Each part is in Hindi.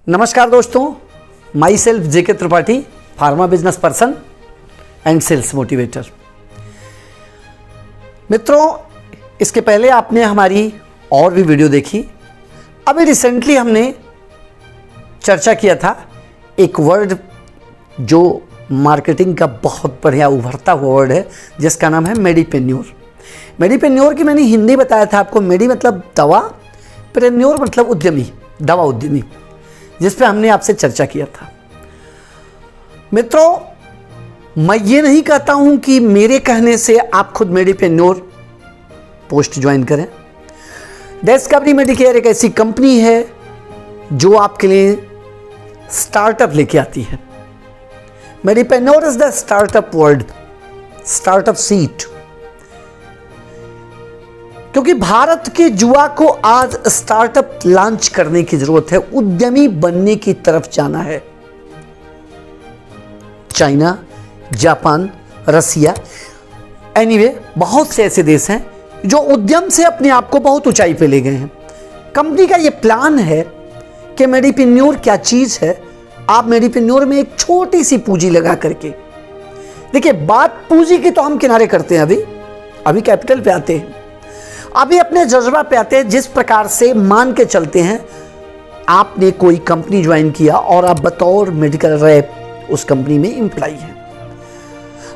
नमस्कार दोस्तों, myself JK Tripathi, pharma business person and sales motivator. मित्रों, इसके पहले आपने हमारी और भी वीडियो देखी। अभी रिसेंटली हमने चर्चा किया था एक वर्ड जो मार्केटिंग का बहुत बढ़िया उभरता हुआ वर्ड है, जिसका नाम है मेडिपेन्योर। मेडिपेन्योर की मैंने हिंदी बताया था आपको। मेडी मतलब दवा, पेन्योर मतलब उद्यमी, दवा उद्यमी, जिस पे हमने आपसे चर्चा किया था। मित्रों, मैं ये नहीं कहता हूं कि मेरे कहने से आप खुद मेडिपेन्योर पोस्ट ज्वाइन करें। डिस्कवरी मेडिकेयर एक ऐसी कंपनी है जो आपके लिए स्टार्टअप लेके आती है। Medipreneur is the startup world, startup seat. क्योंकि भारत के युवा को आज स्टार्टअप लॉन्च करने की जरूरत है, उद्यमी बनने की तरफ जाना है। चाइना, जापान, रसिया, एनीवे बहुत से ऐसे देश हैं जो उद्यम से अपने आप को बहुत ऊंचाई पे ले गए हैं। कंपनी का यह प्लान है कि मेडिपेन्योर क्या चीज है। आप मेडिपेन्योर में एक छोटी सी पूंजी लगा करके, देखिए बात पूंजी की तो हम किनारे करते हैं, अभी कैपिटल पे आते हैं, अभी अपने जज्बा पे आते हैं। जिस प्रकार से मान के चलते हैं, आपने कोई कंपनी ज्वाइन किया और आप बतौर मेडिकल रैप उस कंपनी में एम्प्लॉय हैं।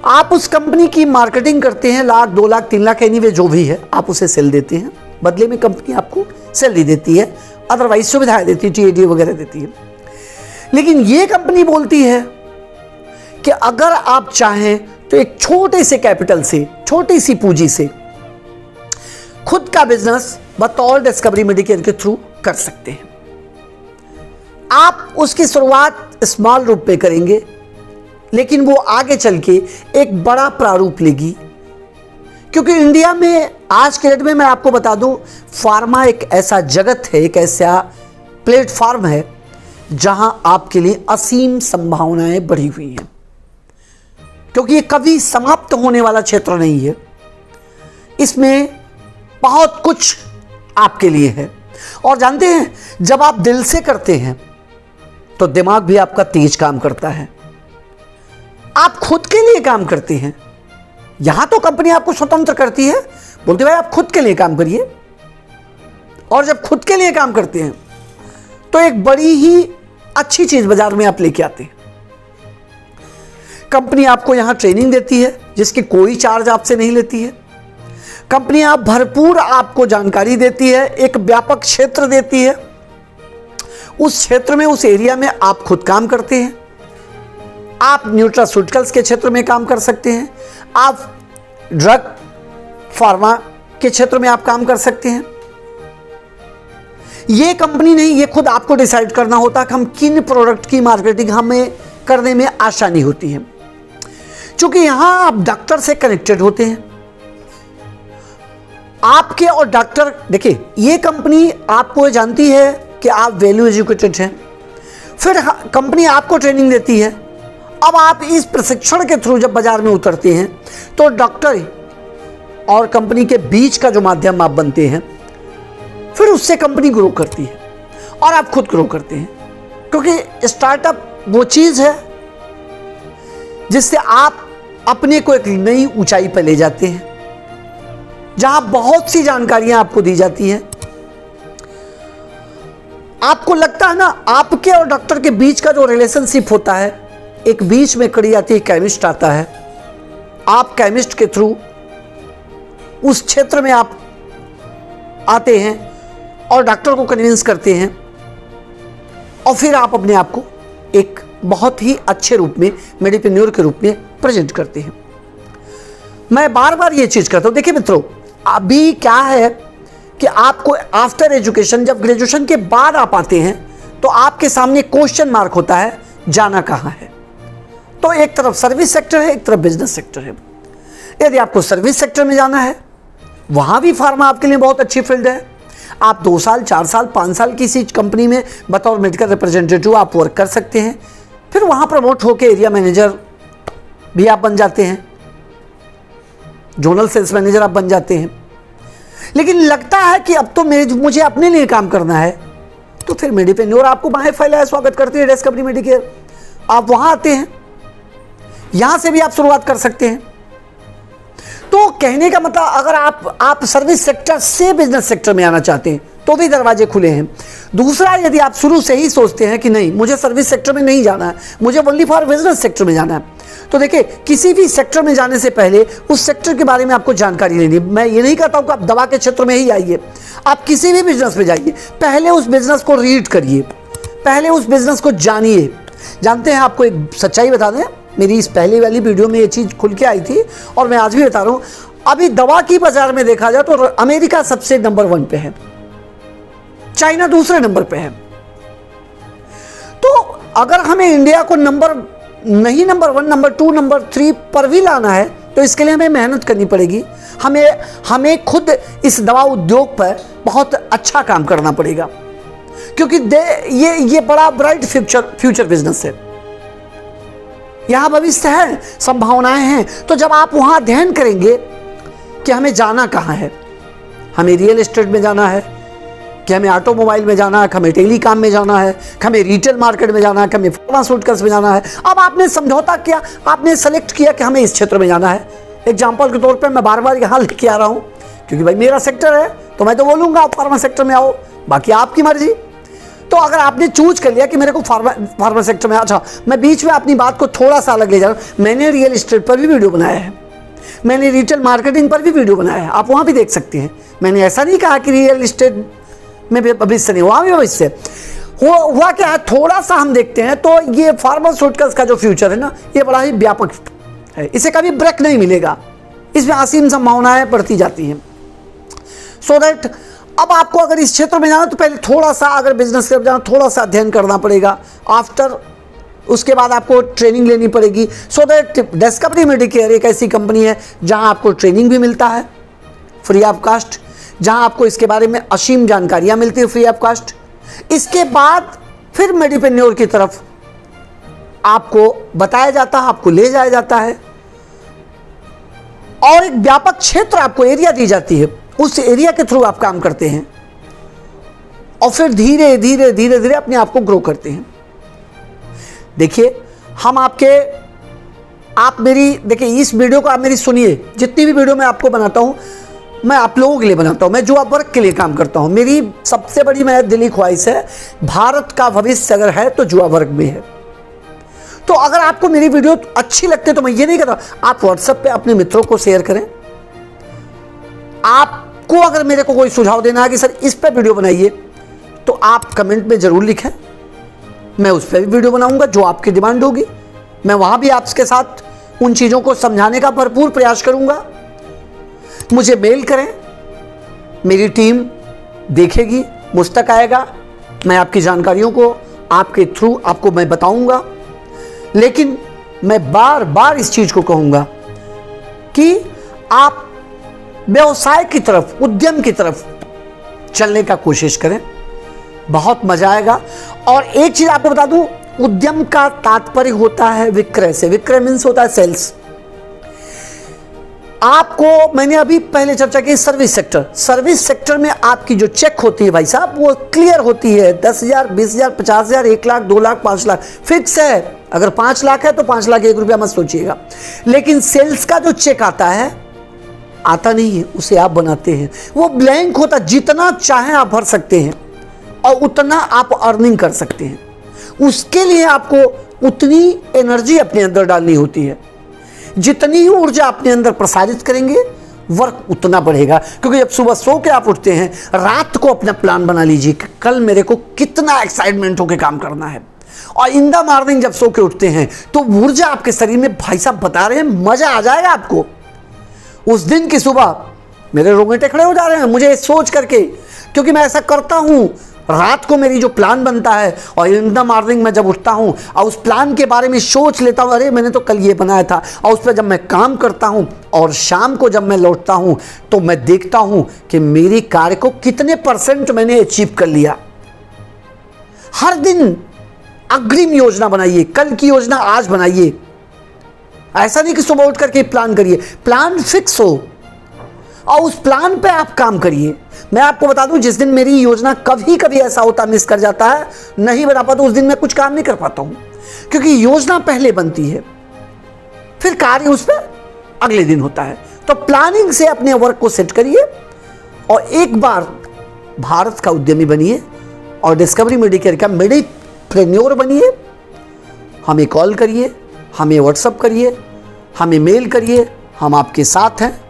आप उस कंपनी की मार्केटिंग करते हैं, लाख, 2 लाख, 3 लाख, एनीवे जो भी है, आप उसे सेल देते हैं। बदले में कंपनी आपको सैलरी देती है, अदरवाइज सुविधाएं देती है, टीएडी वगैरह देती है। लेकिन ये कंपनी बोलती है कि अगर आप चाहें तो एक छोटे से कैपिटल से, छोटी सी पूंजी से खुद का बिजनेस बतौर डिस्कवरी मेडिकेयर के थ्रू कर सकते हैं। आप उसकी शुरुआत स्मॉल रूप में करेंगे, लेकिन वो आगे चल के एक बड़ा प्रारूप लेगी। क्योंकि इंडिया में आज के डेट में मैं आपको बता दूं, फार्मा एक ऐसा जगत है, एक ऐसा प्लेटफॉर्म है जहां आपके लिए असीम संभावनाएं बढ़ी हुई हैं। क्योंकि ये कभी समाप्त होने वाला क्षेत्र नहीं है, इसमें बहुत कुछ आपके लिए है। और जानते हैं, जब आप दिल से करते हैं तो दिमाग भी आपका तेज काम करता है। आप खुद के लिए काम करते हैं। यहां तो कंपनी आपको स्वतंत्र करती है, बोलते भाई आप खुद के लिए काम करिए। और जब खुद के लिए काम करते हैं तो एक बड़ी ही अच्छी चीज बाजार में आप लेके आते हैं। कंपनी आपको यहां ट्रेनिंग देती है, जिसकी कोई चार्ज आपसे नहीं लेती है। कंपनी आप भरपूर आपको जानकारी देती है, एक व्यापक क्षेत्र देती है। उस क्षेत्र में, उस एरिया में आप खुद काम करते हैं। आप न्यूट्रास्यूटिकल्स के क्षेत्र में काम कर सकते हैं, आप ड्रग फार्मा के क्षेत्र में आप काम कर सकते हैं। ये कंपनी नहीं, ये खुद आपको डिसाइड करना होता है कि हम किन प्रोडक्ट की मार्केटिंग हमें करने में आसानी होती है। क्योंकि यहां आप डॉक्टर से कनेक्टेड होते हैं। आपके और डॉक्टर, देखिए ये कंपनी आपको जानती है कि आप वैल्यू एजुकेटेड हैं, फिर कंपनी आपको ट्रेनिंग देती है। अब आप इस प्रशिक्षण के थ्रू जब बाजार में उतरते हैं तो डॉक्टर और कंपनी के बीच का जो माध्यम आप बनते हैं, फिर उससे कंपनी ग्रो करती है और आप खुद ग्रो करते हैं। क्योंकि स्टार्टअप वो चीज है जिससे आप अपने को एक नई ऊंचाई पर ले जाते हैं, जहां बहुत सी जानकारियां आपको दी जाती हैं। आपको लगता है ना, आपके और डॉक्टर के बीच का जो रिलेशनशिप होता है, एक बीच में कड़ी आती है, केमिस्ट आता है। आप केमिस्ट के थ्रू उस क्षेत्र में आप आते हैं और डॉक्टर को कन्विंस करते हैं, और फिर आप अपने आप को एक बहुत ही अच्छे रूप में, मेडिपेन्योर के रूप में प्रेजेंट करते हैं। मैं बार बार ये चीज करता हूं। देखिए मित्रों, अभी क्या है कि आपको आफ्टर एजुकेशन, जब ग्रेजुएशन के बाद आप आते हैं, तो आपके सामने क्वेश्चन मार्क होता है, जाना कहां है। तो एक तरफ सर्विस सेक्टर है, एक तरफ बिजनेस सेक्टर है। यदि आपको सर्विस सेक्टर में जाना है, वहां भी फार्मा आपके लिए बहुत अच्छी फील्ड है। आप 2 साल, 4 साल, 5 साल किसी कंपनी में बतौर मेडिकल रिप्रेजेंटेटिव आप वर्क कर सकते हैं। फिर वहां प्रमोट होकर एरिया मैनेजर भी आप बन जाते हैं, जोनल सेल्स मैनेजर आप बन जाते हैं। लेकिन लगता है कि अब तो मुझे अपने लिए काम करना है, तो फिर मेडिपेन्योर आपको बाहें फैलाए स्वागत करती है, डिस्कवरी मेडिकेयर। आप वहां आते हैं, यहां से भी आप शुरुआत कर सकते हैं। तो कहने का मतलब अगर आप सर्विस सेक्टर से बिजनेस सेक्टर में आना चाहते हैं तो भी दरवाजे खुले हैं। दूसरा, यदि आप शुरू से ही सोचते हैं कि नहीं मुझे सर्विस सेक्टर में नहीं जाना है, मुझे ओनली फॉर बिजनेस सेक्टर में जाना है, तो देखिए किसी भी सेक्टर में जाने से पहले उस सेक्टर के बारे में आपको जानकारी लेनी। मैं ये नहीं कहता हूं कि आप दवा के क्षेत्र में ही आइए, आप किसी भी बिजनेस में जाइए, पहले उस बिजनेस को रीड करिए, पहले उस बिजनेस को जानिए। जानते हैं, आपको एक सच्चाई बता दें, मेरी इस पहली वाली वीडियो में ये चीज़ खुल के आई थी और मैं आज भी बता रहा हूँ। अभी दवा की बाजार में देखा जाए तो अमेरिका सबसे नंबर 1 पे है, चाइना दूसरे नंबर पे है। तो अगर हमें इंडिया को नंबर 1, नंबर 2, नंबर 3 पर भी लाना है तो इसके लिए हमें मेहनत करनी पड़ेगी। हमें खुद इस दवा उद्योग पर बहुत अच्छा काम करना पड़ेगा, क्योंकि ये बड़ा ब्राइट फ्यूचर बिजनेस है, यहां भविष्य है, संभावनाएं हैं। तो जब आप वहां अध्ययन करेंगे कि हमें जाना कहां है, हमें रियल एस्टेट में जाना है, कि हमें ऑटोमोबाइल में जाना है, हमें टेलीकॉम में जाना है, हमें रिटेल मार्केट में जाना है, हमें फार्मास्यूटिकल्स में जाना है। अब आपने समझौता किया, आपने सेलेक्ट किया कि हमें इस क्षेत्र में जाना है। एग्जाम्पल के तौर पे मैं बार बार यहाँ लेके आ रहा हूँ क्योंकि भाई मेरा सेक्टर है, तो मैं तो बोलूँगा आप फार्मा सेक्टर में आओ, बाकी आपकी मर्जी। तो अगर आपने चूज कर लिया कि मेरे को फार्मा सेक्टर में, अच्छा मैं बीच में अपनी बात को थोड़ा सा अलग ले जा रहा हूँ। मैंने रियल एस्टेट पर भी वीडियो बनाया है, मैंने रिटेल मार्केटिंग पर भी वीडियो बनाया है, आप वहाँ भी देख सकते हैं। मैंने ऐसा नहीं कहा कि रियल एस्टेट में भी भविष्य नहीं, वहाँ भी भविष्य हुआ क्या है, थोड़ा सा हम देखते हैं। तो ये फार्मास्यूटिकल्स का जो फ्यूचर है ना, ये बड़ा ही व्यापक है, इसे कभी ब्रेक नहीं मिलेगा, इसमें असीम संभावनाएं बढ़ती जाती हैं। सो दैट अब आपको अगर इस क्षेत्र में जाना तो पहले थोड़ा सा, अगर बिजनेस के जाना थोड़ा सा अध्ययन करना पड़ेगा। आफ्टर उसके बाद आपको ट्रेनिंग लेनी पड़ेगी। सो दैट डिस्कवरी मेडिकेयर एक ऐसी कंपनी है जहां आपको ट्रेनिंग भी मिलता है फ्री ऑफ कास्ट, जहां आपको इसके बारे में असीम जानकारियां मिलती है फ्री ऑफ कास्ट। इसके बाद फिर मेडिपेन्योर की तरफ आपको बताया जाता है, आपको ले जाया जाता है और एक व्यापक क्षेत्र आपको एरिया दी जाती है, उस एरिया के थ्रू आप काम करते हैं और फिर धीरे धीरे धीरे धीरे अपने आप को ग्रो करते हैं। देखिए आप मेरी देखिए इस वीडियो को आप मेरी सुनिए, जितनी भी वीडियो मैं आपको बनाता हूं मैं आप लोगों के लिए बनाता हूं, मैं जुआ वर्ग के लिए काम करता हूं। मेरी सबसे बड़ी मेरी दिली ख्वाहिश है, भारत का भविष्य अगर है तो जुआ वर्ग में है। तो अगर आपको मेरी वीडियो अच्छी लगती है तो मैं ये नहीं कहता, आप व्हाट्सएप पे अपने मित्रों को शेयर करें। आपको अगर मेरे को कोई सुझाव देना है कि सर इस पे वीडियो बनाइए, तो आप कमेंट में जरूर लिखें, मैं उस पर भी वीडियो बनाऊंगा जो आपकी डिमांड होगी। मैं वहां भी आपके साथ उन चीजों को समझाने का भरपूर प्रयास करूंगा। मुझे मेल करें, मेरी टीम देखेगी, मुझ तक आएगा, मैं आपकी जानकारियों को आपके थ्रू आपको मैं बताऊंगा। लेकिन मैं बार बार इस चीज को कहूंगा कि आप व्यवसाय की तरफ, उद्यम की तरफ चलने का कोशिश करें, बहुत मजा आएगा। और एक चीज आपको बता दूं, उद्यम का तात्पर्य होता है विक्रय से, विक्रय मीन्स होता है सेल्स। आपको मैंने अभी पहले चर्चा की सर्विस सेक्टर में आपकी जो चेक होती है भाई साहब, वो क्लियर होती है। 10,000, 20,000, 50,000, 1 लाख, 2 लाख, 5 लाख फिक्स है। अगर 5 लाख है तो 5 लाख 1 रुपया मत सोचिएगा। लेकिन सेल्स का जो चेक आता है, आता नहीं है, उसे आप बनाते हैं, वो ब्लैंक होता, जितना चाहे आप भर सकते हैं और उतना आप अर्निंग कर सकते हैं। उसके लिए आपको उतनी एनर्जी अपने अंदर डालनी होती है, जितनी ही ऊर्जा अपने अंदर प्रसारित करेंगे वर्क उतना बढ़ेगा। क्योंकि जब सुबह सो के आप उठते हैं, रात को अपना प्लान बना लीजिए कि कल मेरे को कितना एक्साइटमेंट होकर काम करना है, और इन द मॉर्निंग जब सो के उठते हैं तो ऊर्जा आपके शरीर में, भाई साहब बता रहे हैं, मजा आ जाएगा आपको। उस दिन की सुबह मेरे रोंगटे खड़े हो जा रहे हैं मुझे सोच करके, क्योंकि मैं ऐसा करता हूं। रात को मेरी जो प्लान बनता है और इन द मॉर्निंग में जब उठता हूं और उस प्लान के बारे में सोच लेता हूं, अरे मैंने तो कल ये बनाया था, और उस पर जब मैं काम करता हूं और शाम को जब मैं लौटता हूं तो मैं देखता हूं कि मेरी कार्य को कितने % मैंने अचीव कर लिया। हर दिन अग्रिम योजना बनाइए, कल की योजना आज बनाइए। ऐसा नहीं कि सुबह उठ करके प्लान करिए, प्लान फिक्स हो और उस प्लान पे आप काम करिए। मैं आपको बता दूं, जिस दिन मेरी योजना कभी कभी ऐसा होता मिस कर जाता है, नहीं बना पाता, उस दिन मैं कुछ काम नहीं कर पाता हूं, क्योंकि योजना पहले बनती है, फिर कार्य उस पर अगले दिन होता है। तो प्लानिंग से अपने वर्क को सेट करिए और एक बार भारत का उद्यमी बनिए और डिस्कवरी मेडिकेयर का मेडिप्रेन्योर बनिए। हमें कॉल करिए, हमें व्हाट्सएप करिए, हमें मेल करिए, हम आपके साथ हैं।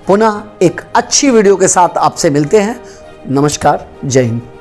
पुनः एक अच्छी वीडियो के साथ आपसे मिलते हैं। नमस्कार, जय हिंद।